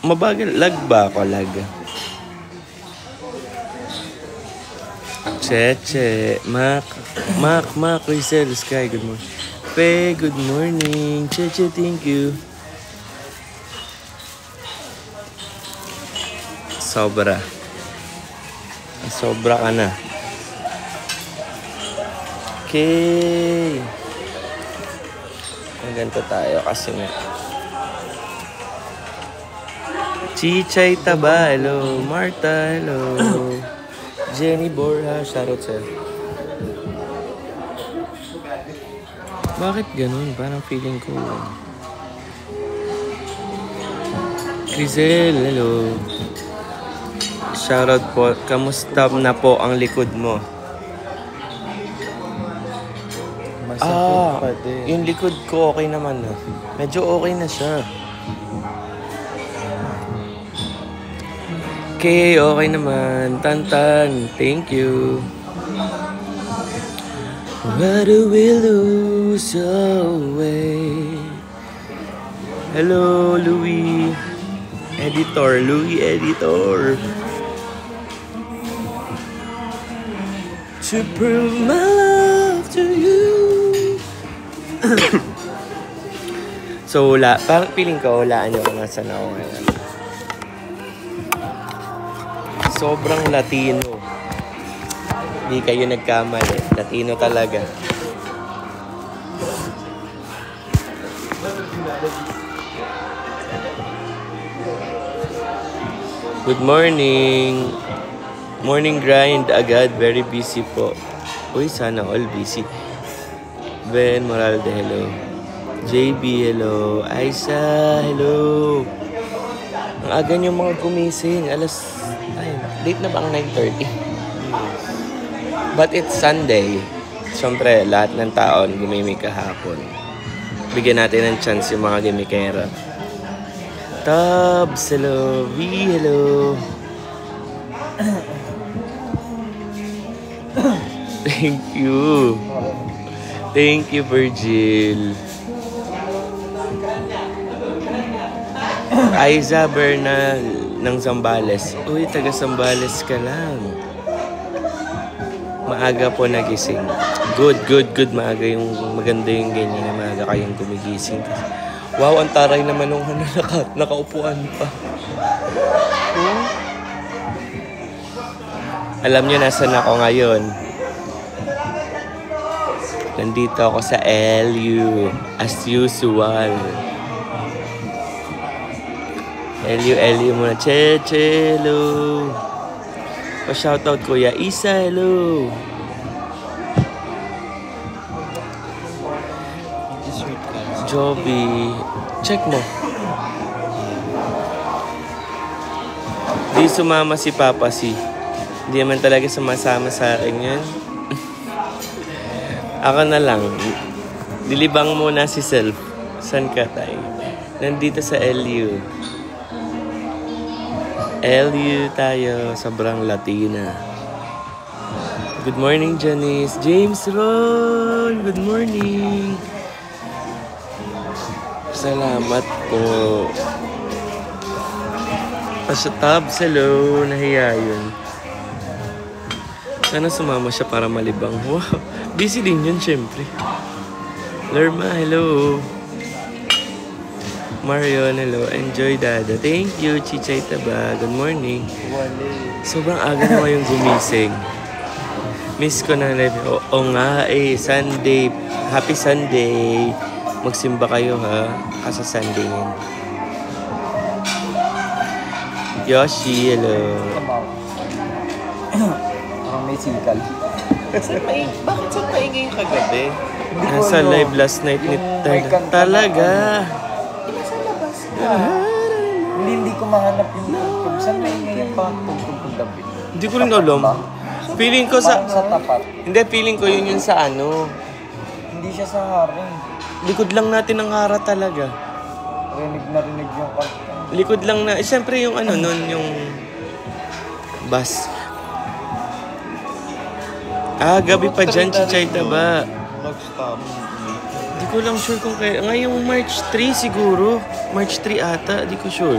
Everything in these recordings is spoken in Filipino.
Mabagal. Lag ba ako? Lag. Cheche. Mac, Rizal, Sky, good morning. Pe, good morning. Cheche, thank you. Sobra ka na. Okay. Ang ganito tayo kasi nga. Chichay Taba, hello. Marta, hello. Jenny Borja, shoutout sa'yo. Bakit ganun? Parang feeling ko. Crizel, hello. Shoutout po. Kamusta na po ang likod mo? Masakit pa din. Yung likod ko okay naman na. Medyo okay na siya. Okay, okay naman. Tantan, thank you. What do we lose away? Hello, Louis. Louis Editor. To prove my love to you. So, parang feeling ko, walaan nyo kung nasan ako ngayon. Sobrang Latino. Hindi kayo nagkamali. Latino talaga. Good morning. Morning grind agad. Very busy po. Uy, sana all busy. Ben Moralde, hello. JB, hello. Aisa, hello. Ang aga nyo mga gumising. Late na ba ang 9:30? But it's Sunday. Siyempre, lahat ng taon gumimik kahapon. Bigyan natin ng chance yung mga gimikera. Tabs, hello. V, hello. Thank you. Thank you, Virgil. Aiza Bernal ng Zambales. Uy, taga Zambales ka lang. Maaga po nagising. Good. Maganda yung ganyan na maaga kayong gumigising. Wow, ang taray naman nung nakaupuan pa. Alam nyo nasan ako ngayon. Nandito ako sa LU. As usual. LU muna. Cheche, hello. Pa-shoutout Kuya Isa, hello. Joby, check mo. Di sumama si Papa C. Hindi naman talaga sumasama sa akin yan. Ako na lang. Dilibang muna si Self. San ka tayo? Nandito sa LU. LU tayo, sobrang Latina. Good morning, Janice. James Ron, good morning. Salamat po. Sa Tabs, hello. Nahiya yun. Sana sumama siya para malibang. Wow, busy din yun, syempre. Lerma, hello. Marion, hello. Enjoy, Dada. Thank you, Chichay Taba. Good morning. Sobrang aga na kayong gumising. Miss ko na live. Oo nga Sunday. Happy Sunday. Magsimba kayo ha. Kasi Sunday yun. Yoshi, hello. May sikal. Bakit sa maingay kagabi? Nasa live last night ni talaga. Hindi ko mahanap yung tugtog. Saan may ngayon pa tugtog gabi? Hindi ko rin alam. Feeling ko sa tapat. Hindi, feeling ko yun sa ano. Hindi siya sa harang. Likod lang natin ng hara talaga. Rinig na rinig yung kanta. Likod lang na. Siyempre yung ano nun, yung bus. Gabi pa dyan, Chichay Taba. Nag-stop. Di ko lang sure kung kaya. Ngayong March 3 siguro. March 3 ata, di ko sure.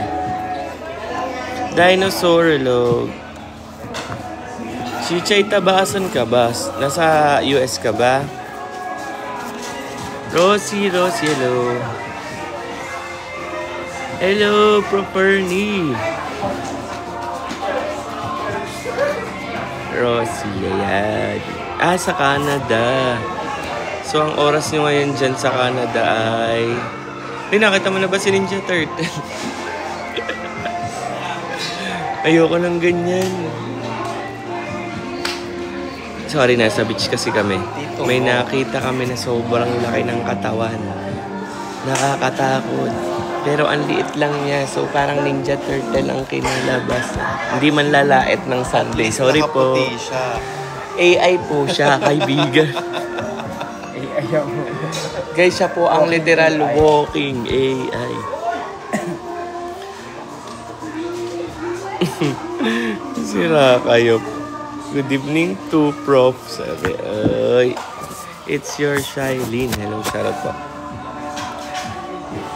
Dinosaur, hello. Si Chay Tabasan ka ba? Nasa US ka ba? Rosie, hello. Hello, Properny. Rosie, ayan. Sa Canada. So, ang oras nyo ngayon dyan sa Canada ay... nakita mo na ba si Ninja Turtle? Ayoko ng ganyan. Sorry, nasa beach kasi kami. May nakita kami na sobrang laki ng katawan. Nakakatakot. Pero ang liit lang niya. So parang Ninja Turtle ang kinalabas. Hindi man lalait ng Sunday. Sorry po. Nakaputi siya. AI po siya, kaibigan. Ayaw mo. Guys, siya po ang literal walking AI. Sira kayo. Good evening to Prof. Sabi, ay, it's your Shailene. Hello, shoutout po.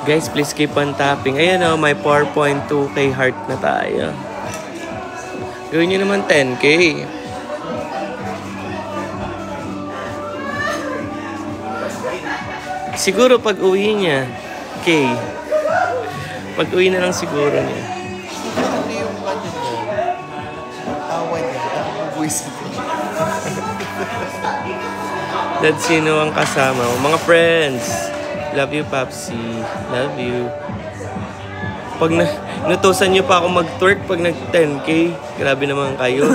Guys, please keep on tapping. Ayan o, may 4.2k heart na tayo. Gawin nyo naman 10k. Siguro pag uwi niya, K. Pag uwi na lang siguro niya. Ano yung kanya niya? Awan niya. Nakabubuisit niya. That's sino ang kasama. Mga friends. Love you, Papsi. Love you. Pag nutusan niyo pa ako mag-twerk pag nag-10k, grabe naman kayo.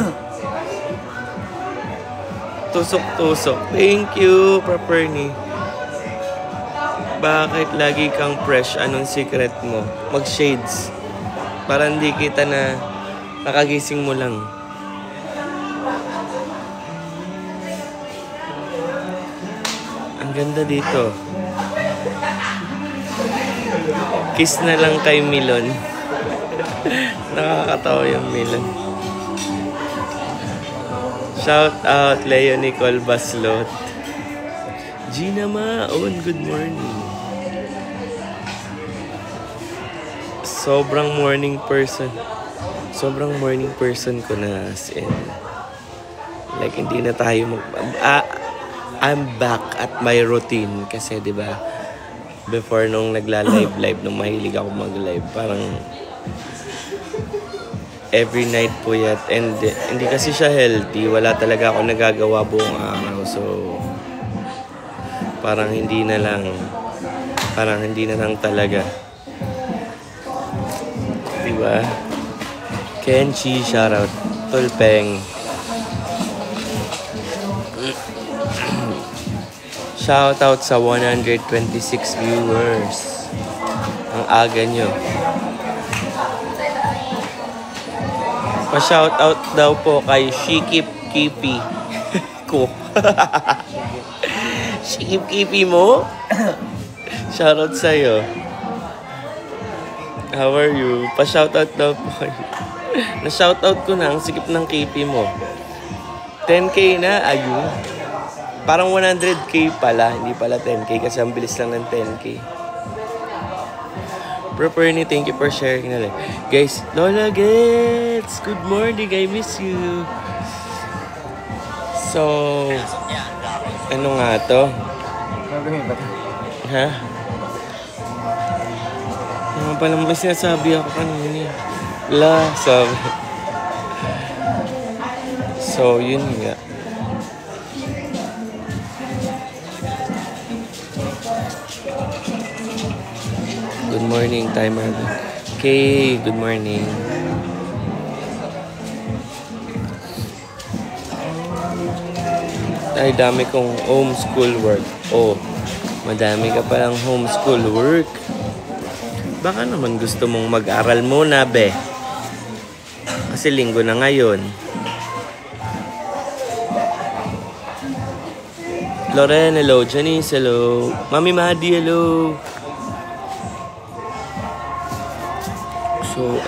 Tusok-tusok. Thank you, Properny. Bakit lagi kang fresh? Anong secret mo? Mag-shades. Para hindi kita na nakagising mo lang. Ang ganda dito. Kiss na lang kay Milon. Nakakatawa yung Milon. Shout out Leo Nicole Baslot. Gina Maon, good morning. Sobrang morning person ko na, as in, like hindi na tayo I'm back at my routine kasi 'di ba before nung nagla-live nung mahilig ako mag-live, parang every night po yat, and hindi kasi siya healthy, wala talaga ako nagagawa buong araw, so parang hindi na lang talaga. Diba? Kenchi, shoutout. Tulpeng. Shoutout sa 126 viewers. Ang aga nyo. Pa-shoutout daw po kay Shikip Kipi ko. Shikip Kipi mo? Shoutout sa'yo. How are you? Pa-shoutout daw po. Na-shoutout ko na ang sikip ng KP mo. 10k na, ayun. Parang 100k pala, hindi pala 10k kasi ang bilis lang ng 10k. Properly, thank you for sharing na lang. Guys, Lola Gets! Good morning, I miss you. So, ano nga to? Ha? Ano pala may sinasabi ako kanina. Sabi. So, yun nga. Good morning, timer. Okay, good morning. Ay, dami kong homeschool work. Oh, madami ka palang homeschool work. Baka naman gusto mong mag-aral muna, be. Kasi linggo na ngayon. Loren, hello. Janice, hello. Mami Madi, hello. So,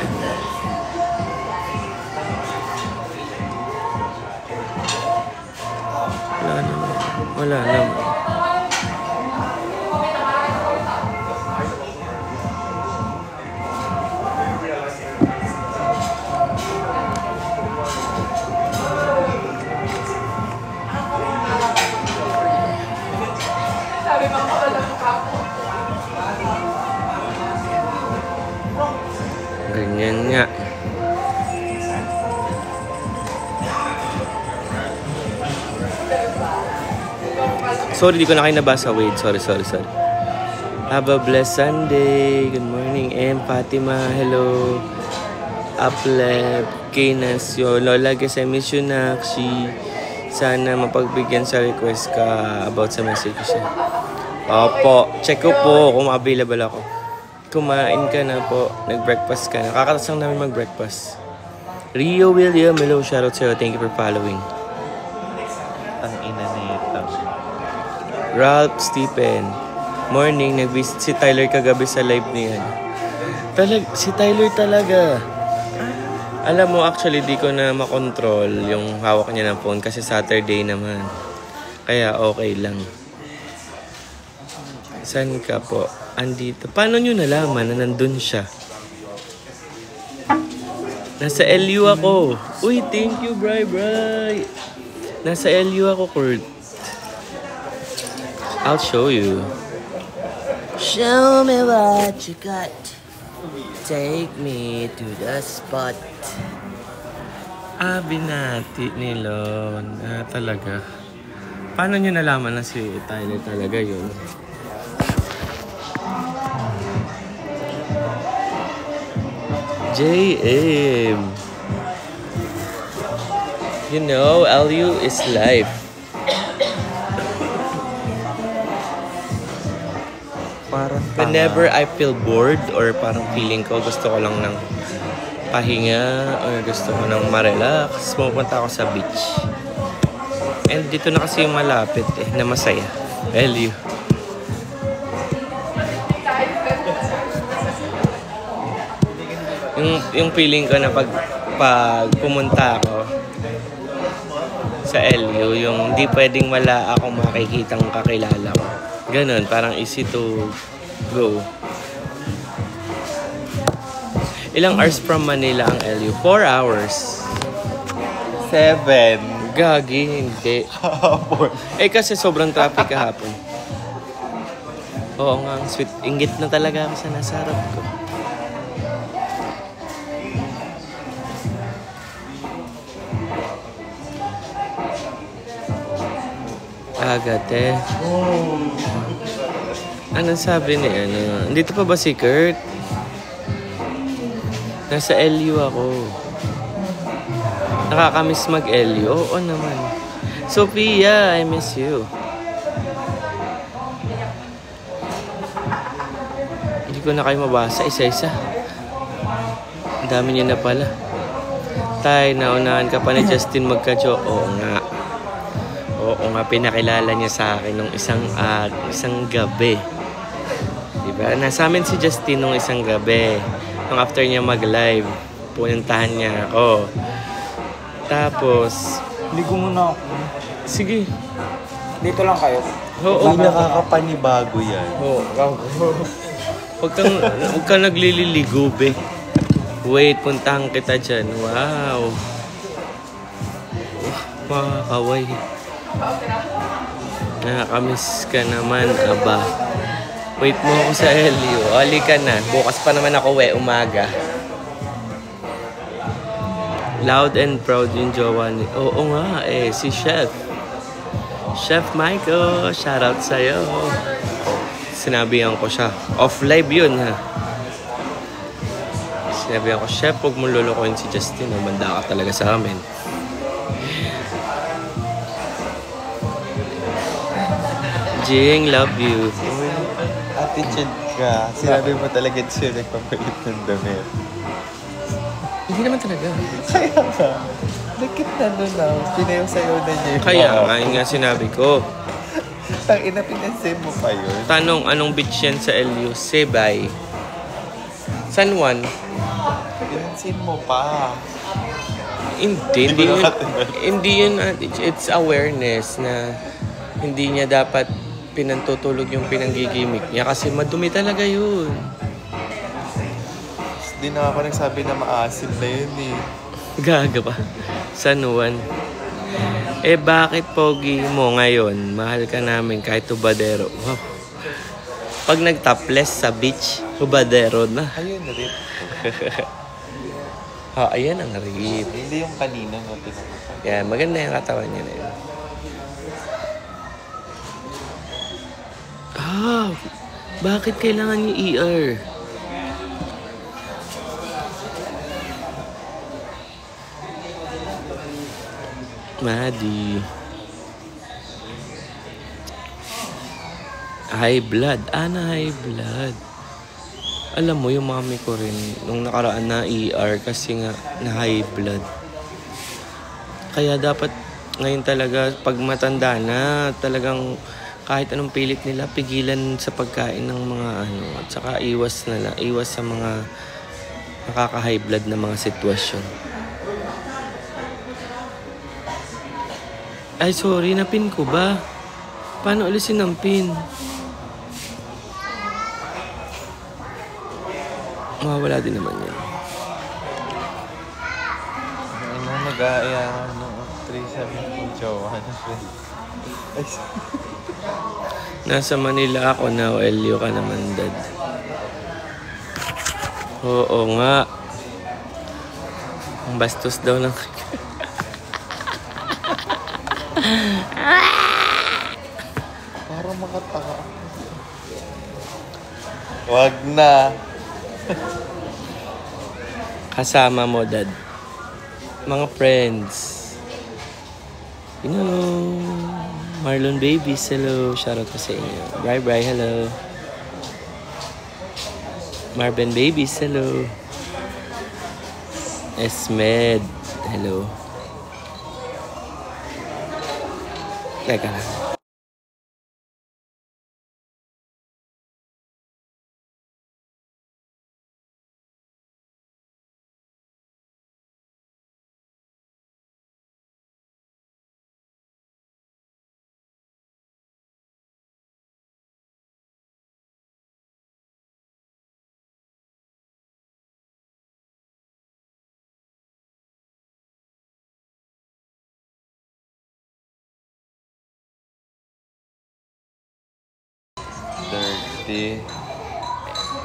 wala naman. Ganyan nga. Sorry, di ko na kayo nabasa. Wait, sorry. Have a blessed Sunday. Good morning, M. Fatima. Hello. Uplep. Kinasyo. Lola, guess I miss you, Nakshi. Sana mapagbigyan sa request ka about sa message ko siya. Opo. Check ko po kung available ako. Kumain ka na po. Nag-breakfast ka na. Kakatas lang namin mag-breakfast. Rio William. Hello, shoutout sa'yo. Thank you for following. Ang ina nito. Ralph Stephen. Morning, nag-visit si Tyler kagabi sa live niya. Si Tyler talaga. Alam mo, actually, di ko na makontrol yung hawak niya ng phone kasi Saturday naman. Kaya okay lang. Saan ka po? Andito. Paano nyo nalaman na nandun siya? Nasa LU ako. Uy, thank you, Bri. Nasa LU ako, Kurt. I'll show you. Show me what you got. Take me to the spot. Binati ni Lon. Talaga. Paano nyo nalaman na si Tyler talaga yun? JM. You know, LU is life. Whenever I feel bored or parang feeling ko gusto ko lang ng pahinga or gusto ko ng ma-relax, pupunta ako sa beach. And dito na kasi yung malapit na masaya. LU. Yung feeling ko na pag pumunta ako sa LU, yung di pwedeng wala akong makikitang kakilala ko. Ganon, parang easy to go. Ilang hours from Manila ang LU? 4 hours. 7. Gagi, hindi. Kasi sobrang traffic kahapon. Oo nga, ang sweet. Inggit na talaga ako sa nasa harap ko. Agate. Anong sabi ni ano? Dito pa ba si Kurt? Nasa LU ako. Nakakamiss mag-LU? Oo naman. Sophia, I miss you. Hindi ko na kayo mabasa. Isa-isa. Ang dami niya na pala. Tay, naunahan ka pa ni Justin magka-joke. Oo nga, pinakilala niya sa akin nung isang gabi. Diba? Nasa amin si Justin nung isang gabi. Nung after niya mag-live, pununtahan niya ako. Tapos, Ligo muna ako. sige. Dito lang kayo. Oo. Hindi nakakapanibago yan. Huwag kang naglililigo, be. Wait, puntahan kita dyan. Wow. Makakaway. Nakakamiss ka naman, aba. Wait mo ako sa LU. Ali ka na. Bukas pa naman ako, umaga. Loud and proud yung jowa ni... Oo nga, si Chef. Chef Michael, shoutout sa'yo. Sinabihan ko siya. Off-live yun, ha. Sinabihan ko, Chef, huwag mong lulukoyin si Justin. Manda ka talaga sa amin. Jing, love you. Attitude ka. Sinabi mo talaga siya nagpapalit ng damit. Hindi naman talaga. Kaya nga. Nakit na doon na. Pinayaw-sayaw na niya. Kaya nga, yun nga sinabi ko. Tangina, pinasave mo pa yun. Tanong, anong beach yan sa LU? Sebay. San Juan? Pinasave mo pa. Hindi yun. It's awareness na hindi niya dapat pinantutulog yung pinanggigimik niya kasi madumi talaga yun. Hindi na ako nagsabi na maasim na yun eh. Gaga pa. San Juan. Bakit pogi mo ngayon? Mahal ka namin kahit tubadero. Wow. Pag nag-topless sa beach, hubadero na. Ayun, rip. Ayan ang rip. Hindi yung kanina na tinakot. Yan, maganda yung katawan niya na yun. Bakit kailangan niyo ER? Madi. High blood. Na high blood. Alam mo, yung mami ko rin, nung nakaraan na ER kasi nga na high blood. Kaya dapat ngayon talaga, pag matanda na, talagang kahit anong pilit nila, pigilan sa pagkain ng mga at saka iwas sa mga nakaka-high blood na mga sitwasyon. Ay, sorry, napin ko ba? Paano alisin ang pin? Mawawala din naman yan. Ano, nag-aayawan ng 3-7 jowa na friend. Nasa Manila ako na, LU ka naman, dad. Oo nga. Ang bastos daw ng... Parang makataka. Wag na. Kasama mo, dad. Mga friends. Marlon Babies, hello. Shoutout ko sa inyo. Bri, hello. Marvin Babies, hello. Esmed, hello. Teka lang.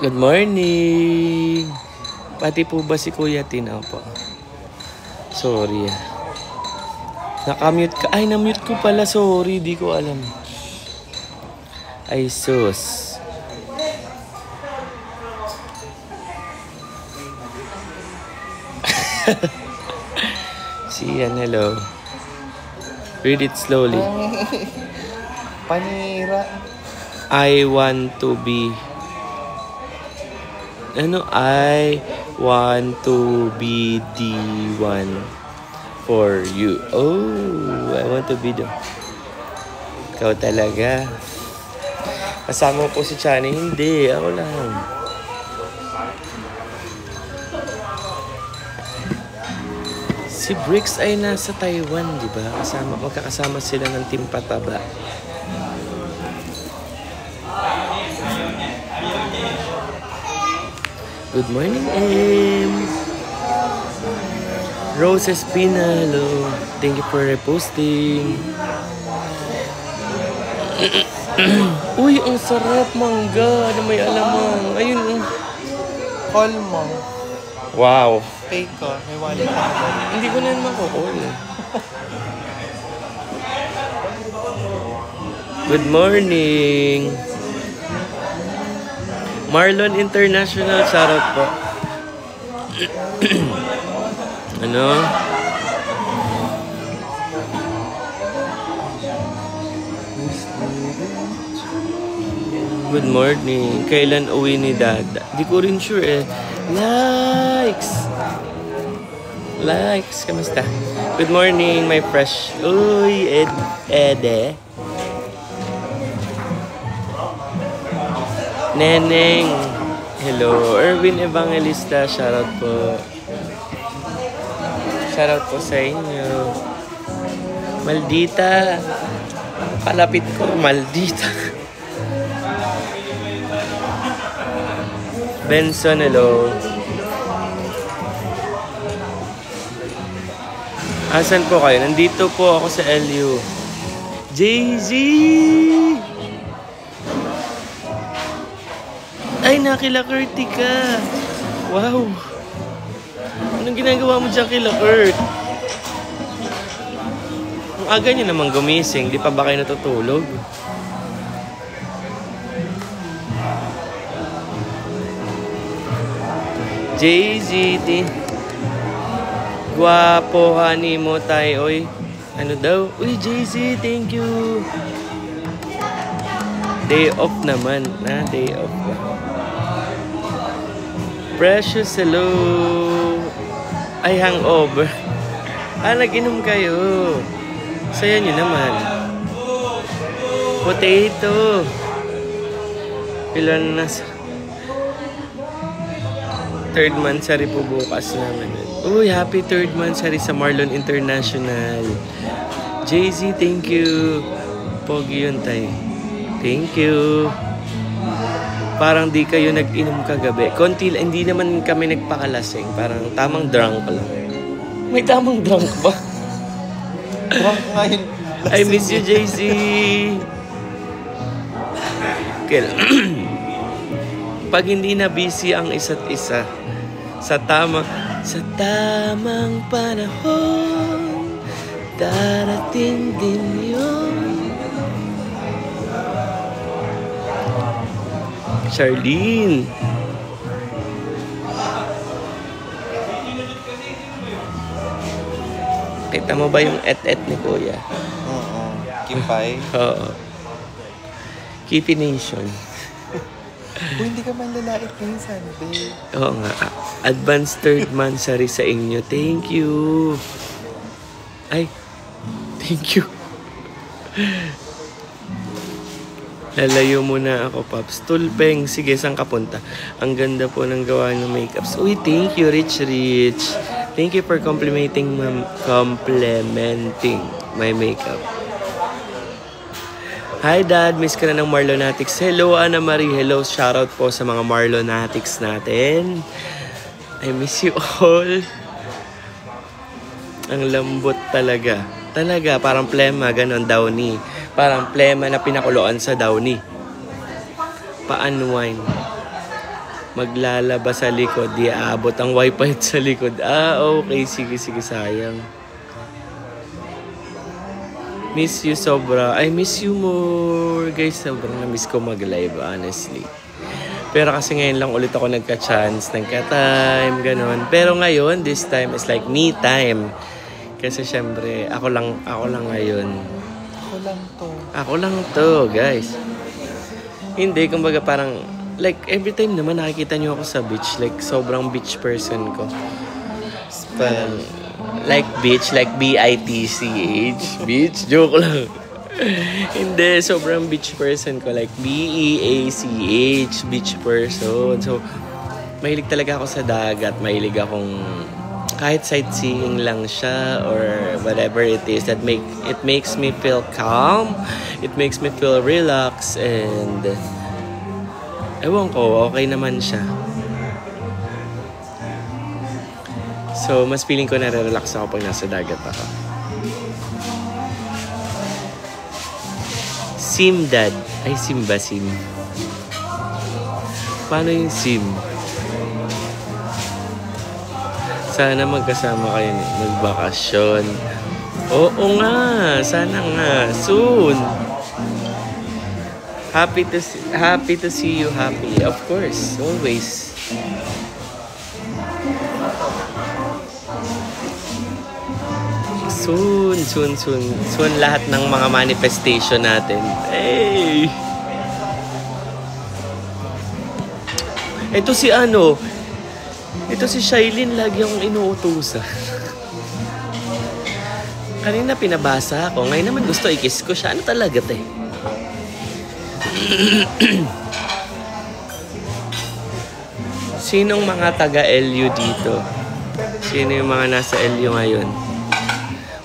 Good morning! Pati po ba si Kuya Tina po? Sorry. Nakamute ka. Ay, namute ko pala. Sorry, di ko alam. Ay, sus. Siyan, hello. Read it slowly. Panira. I want to be... I want to be the one for you. Oh, I want to be the... Ikaw talaga. Kasama po si Chani. Hindi, ako lang. Si Bricks ay nasa Taiwan, di ba? Magkakasama sila ng Team Pataba. Good morning, Em. Rose Espinalo. Thank you for reposting. Uy, ang sarap, mangga na may alamang. Ayun. Kolmong. Wow. Fake ko. May wallet ako. Hindi ko na yun makukul. Good morning. Marlon International, shoutout po. Ano? Good morning. Kailan uwi ni Dad? Di ko rin sure eh. Likes. Kamusta? Good morning, my fresh. Uy, Ede. Neneng. Hello. Erwin Evangelista. Shoutout po. Shoutout po sa inyo. Maldita. Palapit ko. Maldita. Benson, hello. Asan po kayo? Nandito po ako sa LU. Jay-Z! nakila Curty ka. Wow. Anong ginagawa mo dyan kila Kurt? Ang aga niyo naman gumising. Di pa ba kayo natutulog? JZT. Guwapo honey mo tayo. Oy. Ano daw? Uy, JZ, thank you. Day off naman. Day off ba? Precious, hello. Ay, hangover. Nag-inom kayo. Saya nyo naman. Potato. Ilan na sa... Third monthsary po bukas naman. Uy, happy third monthsary sa Marlon International. JZ, thank you. Pogi yun, tay. Thank you. Parang di kayo nag-inom kagabi. Konti, hindi naman kami nagpakalasing. Parang tamang drunk lang. May tamang drunk ba? Drunk nga yun. I miss you, JZ. Pag hindi na busy ang isa't isa, sa tamang panahon, darating din yun. Charlene. Kita mo ba yung et-et ni Kuya? Oo. Kimpay. Oo. Kitty Nation. Kung hindi ka man lalait ngayon sana, babe. Oo nga. Advanced third monthsary sa inyo. Thank you. Ay. Thank you. Lalayo muna ako, Pops. Tulpeng. Sige, saan ka punta? Ang ganda po ng gawa ng makeups. Uy, thank you, Rich. Thank you for complimenting my makeup. Hi, Dad. Miss ka na ng Marlonatics. Hello, Ana Marie. Hello. Shoutout po sa mga Marlonatics natin. I miss you all. Ang lambot talaga. Talaga, parang plema, ganon, Downy. Parang plema na pinakuloan sa Downy. Pa-unwind. Maglalaba sa likod. Di aabot ang wifi sa likod. Okay. Sige, sayang. Miss you sobra. I miss you more. Guys, sobrang na-miss ko mag-live, honestly. Pero kasi ngayon lang ulit ako nagka-chance, nagka-time, ganon. Pero ngayon, this time is like me time. Kasi syempre, ako lang ngayon. Ako lang to, guys. Hindi, kumbaga parang, like, every time naman nakikita nyo ako sa beach. Like, sobrang beach person ko. Parang, like beach, like B-I-T-C-H. Beach? Joke lang. Hindi, sobrang beach person ko. Like, B-E-A-C-H. Beach person. So, mahilig talaga ako sa dagat. Mahilig akong kahit sightseeing lang siya or whatever it is that it makes me feel calm, it makes me feel relaxed, and ewan ko, okay naman siya. So, mas feeling ko nare-relax ako pag nasa dagat ako. Sim, Dad. Ay, sim ba, sim? Paano yung sim? Sana magkasama kayo magbakasyon. Oo nga, sana nga. Soon. Happy to see you happy. Of course, always. Soon lahat ng mga manifestation natin. Hey! Ito si Shailene, lagi akong inuutusan. Kanina pinabasa ako, ngayon naman gusto i-kiss ko siya. Ano talaga, te? Sinong mga taga-LU dito? Sino yung mga nasa LU ngayon?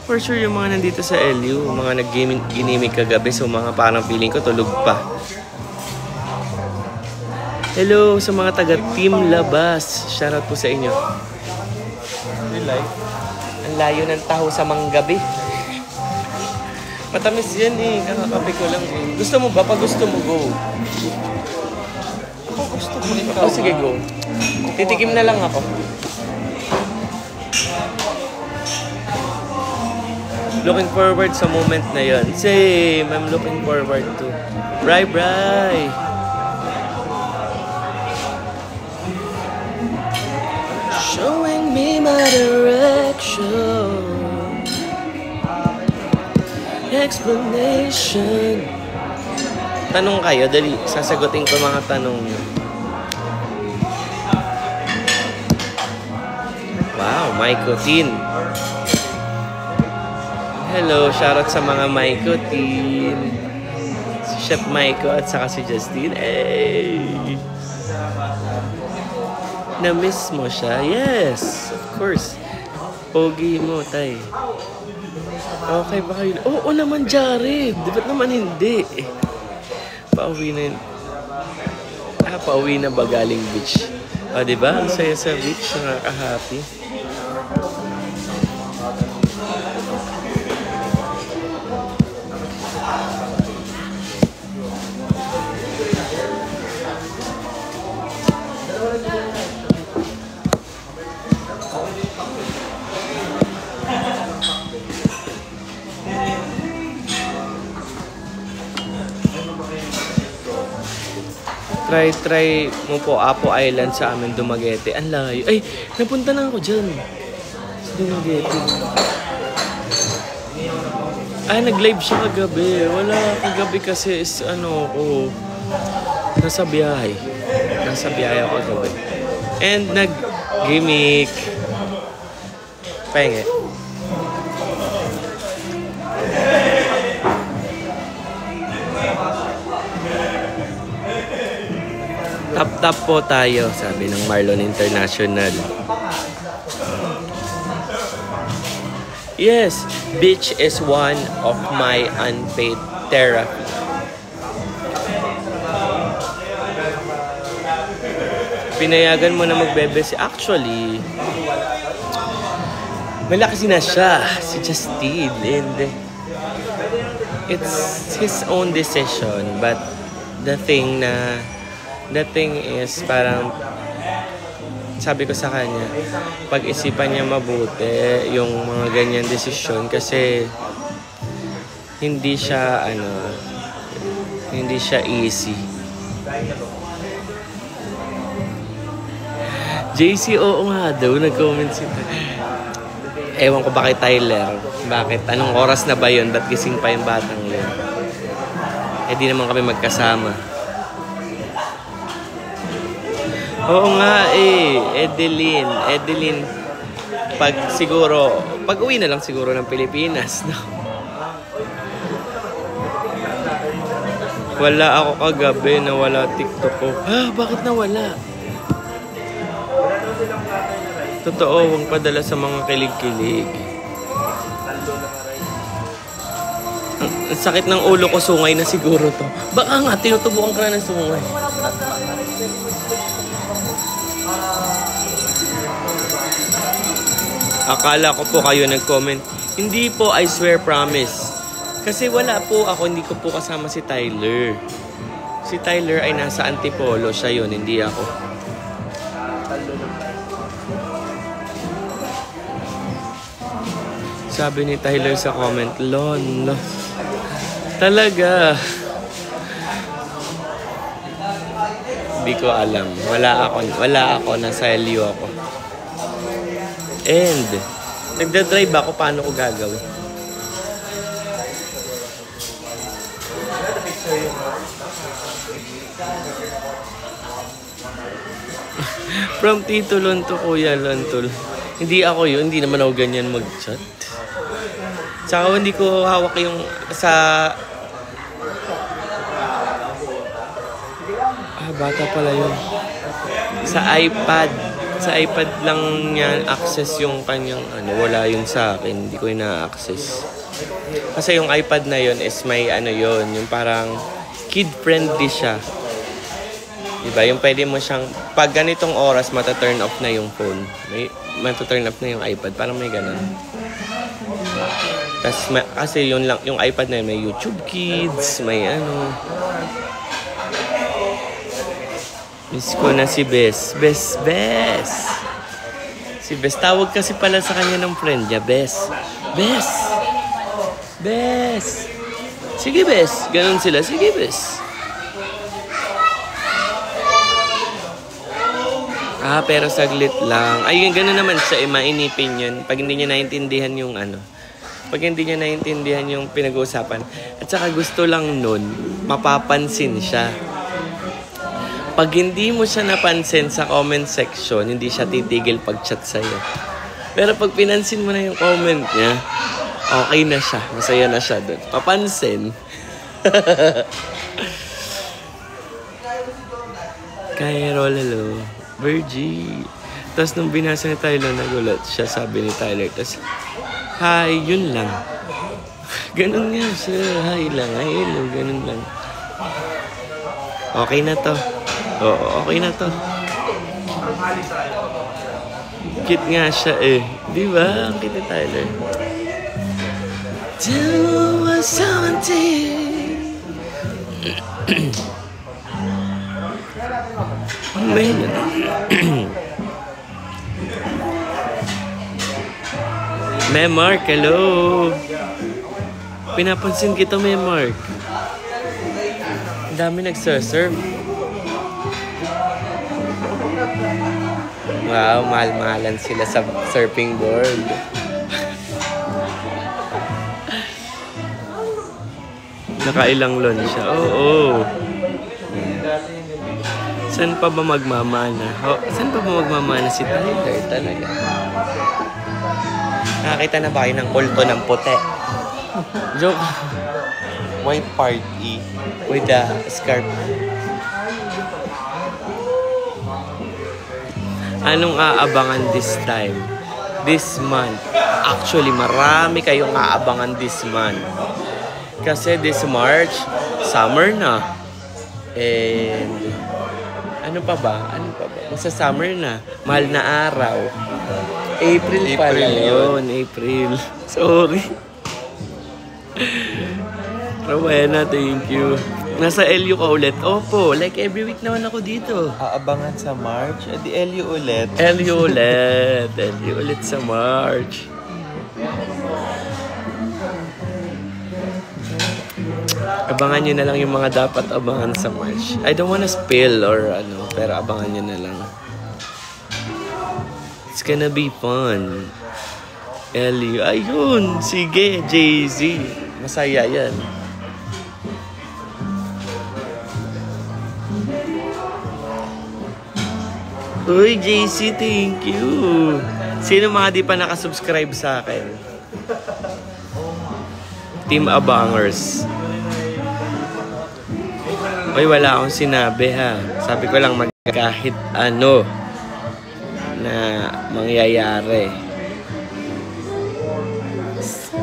For sure, yung mga nandito sa LU, mga nag-ginimik kagabi, so mga parang feeling ko tulog pa. Hello sa mga taga-Team Labas. Shoutout po sa inyo. Ang layo ng taho sa Manggabi. Matamis yan eh. Kakakape ko lang eh. Gusto mo ba? Pag gusto mo, go. Ako gusto ko. Oh, sige, go. Titikim na lang ako. Looking forward sa moment na yon. Same, I'm looking forward to. Bye, bye. Showing me my direction. Explanation. Tanong kayo, dali. Sasagutin ko mga tanong nyo. Wow, Maiko Tin. Hello, shoutout sa mga Maiko Tin. Si Chef Maiko at saka si Justine. Hey! Na-miss mo siya? Yes, of course. Pogi mo, tay. Okay ba kayo? Oo naman, Jared. Di ba't naman hindi? Pauwi na yun. Pauwi na ba galing beach? O, diba? Ang saya sa beach. Nakaka-happy. Try mo po Apo Island sa amin, Dumaguete. Ang layo. Ay, napunta na ako dyan. Sa Dumaguete. Ay, nag-live siya kagabi. Wala, kagabi kasi is ko. Nasa biyahe. Nasa biyahe ako kagabi. And nag-gimmick. Penge. Tap-tap po tayo, sabi ng Marlon International. Yes, beach is one of my unpaid therapy. Pinayagan mo na magbebes. Actually, malaki na siya, si Justine. And it's his own decision. But the thing is parang sabi ko sa kanya, pag-isipan niya mabuti yung mga ganyan desisyon kasi hindi siya easy. JC, oo nga daw, nag-comment si ewan ko ba kay Tyler, bakit? Anong oras na ba yun? Ba't gising pa yung batang yun? Eh di naman kami magkasama. Oo nga Edeline, pag uwi na lang siguro ng Pilipinas, no? Wala ako kagabi, nawala TikTok ko. Bakit nawala? Totoo, huwag padala sa mga kilig-kilig. Ang sakit ng ulo ko, sungay na siguro to. Baka nga, tinutubukan ka na ng sungay. Akala ko po kayo nag-comment. Hindi po, I swear, promise. Kasi wala po ako, hindi ko po kasama si Tyler. Si Tyler ay nasa Antipolo, siya yun, hindi ako. Sabi ni Tyler sa comment, Lon, talaga. Hindi ko alam. Wala ako, nasa LU ako. And, nagdadrive ako, paano ko gagawin? From Tito Lon to Kuya Lontol. Hindi ako yun, hindi naman ako ganyan mag-chat. Tsaka hindi ko hawak yung sa... bata pala yun. Sa iPad. Sa iPad lang niya access yung kanyang wala yun sa akin, hindi ko ina-access. Kasi yung iPad na yun is may yun, yung parang kid-friendly siya. Diba? Yung pwede mo siyang, pag ganitong oras, mata-turn off na yung phone. Mata-turn off na yung iPad, parang may ganun. Kasi yun lang, yung iPad na yun, may YouTube Kids, may Miss ko na si Bes. Bes, Bes. Si Bes. Tawag kasi pala sa kanya ng friend niya. Bes. Bes. Bes. Sige, Bes. Ganon sila. Sige, Bes. Pero saglit lang. Ayun, gano'n naman siya. Mainipin yun. Pag hindi niya naintindihan yung ano. Pag hindi niya naintindihan yung pinag-uusapan. At saka gusto lang nun, mapapansin siya. Pag hindi mo siya napansin sa comment section, hindi siya titigil pag-chat sa'yo. Pero pag pinansin mo na yung comment niya, okay na siya. Masaya na siya dun. Papansin. Kaya Rolalo. Virgie. Tapos nung binasa ni Tyler, nagulat siya, sabi ni Tyler. Tapos, hi, yun lang. Ganun nga siya. Hi lang, hi, hello, ganun lang. Okay na to. Oo, okay na to. Cute nga siya eh. Di ba? Ang cute ni Tyler. Do something. Memark, hello. Pinapansin kita, Memark. Ang dami nagsasurf. Wow, mahal-mahalan sila sa surfing board. Nakailang lon siya. Oo. Saan pa ba magmamana? Saan pa ba magmamana si Tyler talaga? Nakakita na ba kayo ng kulto ng puti? Joke. White party. With the scarf. Anong aabangan this time? This month. Actually, marami kayong aabangan this month. Kasi this March, summer na. And ano pa ba? Basta summer na. Mahal na araw. April pala yun. April. Sorry. Rowena, thank you. Nasa LU ka ulit? Opo. Like every week naman ako dito. Aabangan sa March. Di LU ulit. LU ulit. LU ulit sa March. Abangan nyo na lang yung mga dapat abangan sa March. I don't wanna spill or ano, pero abangan nyo na lang. It's gonna be fun. LU. Ayun, sige, Jay-Z. Masaya yan. Uy, JC, thank you. Sino mga di pa nakasubscribe sa akin? Team Abangers. Uy, wala akong sinabi ha. Sabi ko lang kahit ano na mangyayari.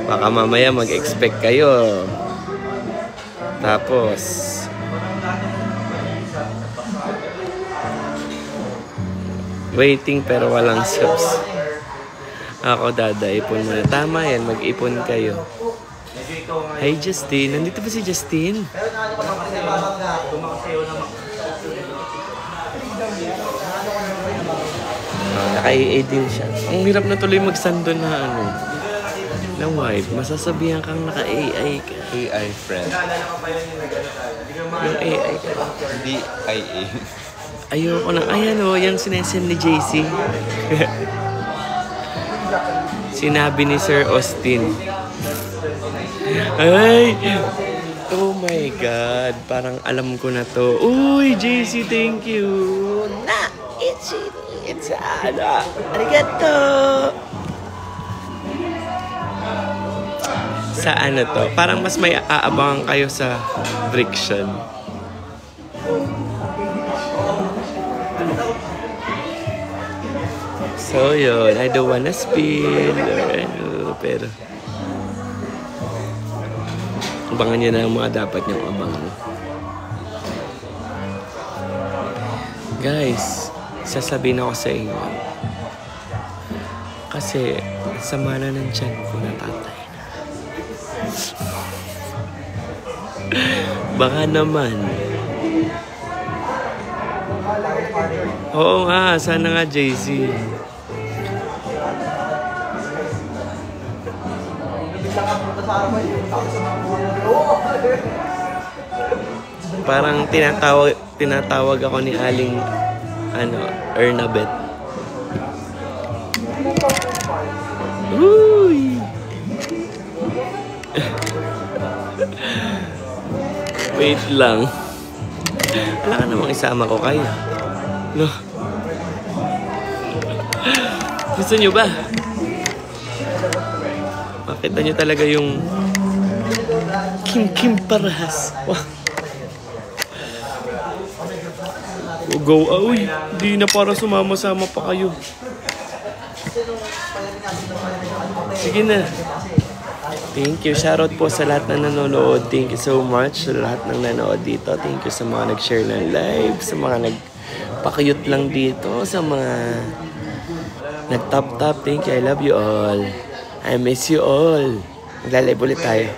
Baka mamaya mag-expect kayo. Tapos waiting pero walang subs. Ako ipon muna. Tama yan, mag-ipon kayo. Hey Justin, nandito ba si Justin? Naka-AA din siya. Ang hirap na tuloy magsando na ano. Na wife, masasabihan kang naka-AI ka. AI friend. Yung AI ka. Hindi IA. Ayoko na. Ayan o, yung sinesend ni JC. Sinabi ni Sir Austin. Ay! Oh my God. Parang alam ko na to. Uy, JC, thank you. Na! It's ano. Arigato! Sa ano to? Parang mas may aabangan kayo sa friction. So yun, I don't wanna spill or ano, pero abangan nyo na ang mga dapat nyong abangan. Guys, sasabihin ako sa inyo. Kasi, sama na ng tiyan ko, natatay na. Baka naman, Oo nga, sana nga JC. Parang tinatawag ako ni Aling Ernabet. Uy! Wait lang. Wala ka namang isama ko kayo. No. Gusto nyo ba? Makita nyo talaga yung Kim parahas. Wow. Go, uy. Di na para sumama-sama pa kayo. Sige na. Thank you. Shoutout po sa lahat na nanonood. Thank you so much sa lahat ng nanonood dito. Thank you sa mga nag-share ng live, sa mga nagpakayot lang dito, sa mga nag-tap-tap. Thank you. I love you all. I miss you all. Maglalive ulit tayo.